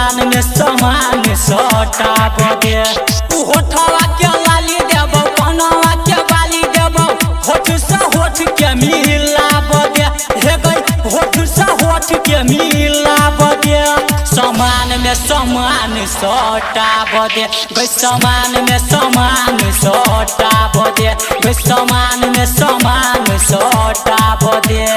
समान में समान सटा बदे होठवा के लाली देबो कनवा के बाली देबो होठ से होठ के मिला बदे हे गई होठ से होठ के मिला बदे समान में समान सटा बदे गई समान में समान सटा बदे गई समान में समान सटा बदे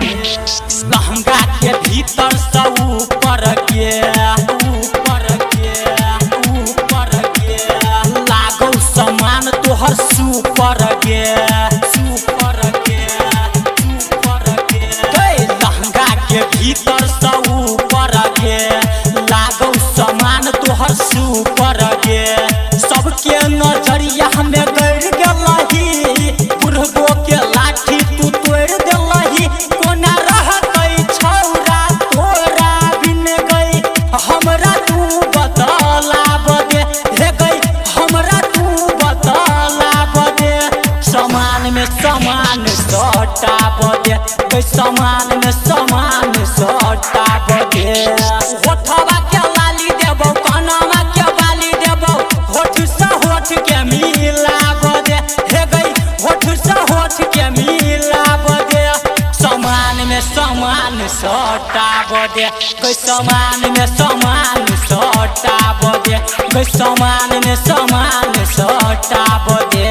लहंगा के भीतर से ऊपर के लागो समान तोहर सुपर गे लहंगा के भीतर से ऊपर गे लागो समान तोहर सुपर गे सबके नजरिया हमें गड़ गलही बुढ़बो के लाठी तू तोड़ देलही कोना रहतै छौरा तोरा बिन गई हमरा तू बतला बदे हे गई हमरा तू बतला बदे समान में समान सटा बदे गई समान में समान सटा बदे होठवा के लाली देबो कनवा के बाली देबो होठ से होठ के मिला बदे हे गई होठ से होठ के मिला बदे समान में समान सटा बदे गई समान में समान सटा बदे गई समान में समान सटा बदे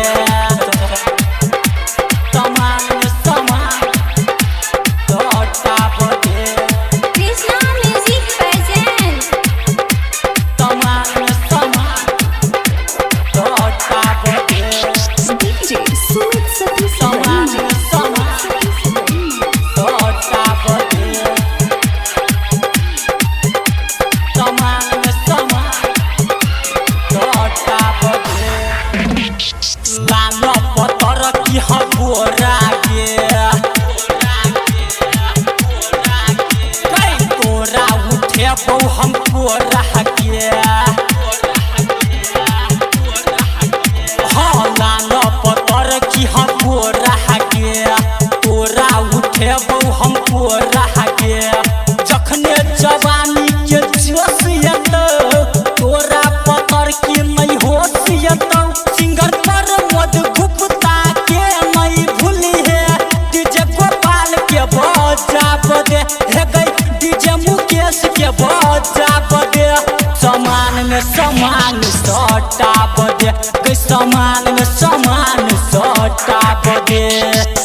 लालो पतर की हगोरा गे कई तोरा उठे बहु हमको रह गे हाँ लालो पतर की हगोरा गे तोरा उठे बहु हमको रह गे जखने जवानी के जोश येतो तोरा पतर की नहीं होश येतो सिंगर पर मध गुप्ता के नहीं भूली है डीजे गोपाल के बजा बदे हे गई डीजे मुकेश के बजा बदे समान में समान सटा बदे गई समान में समान सटा बदे।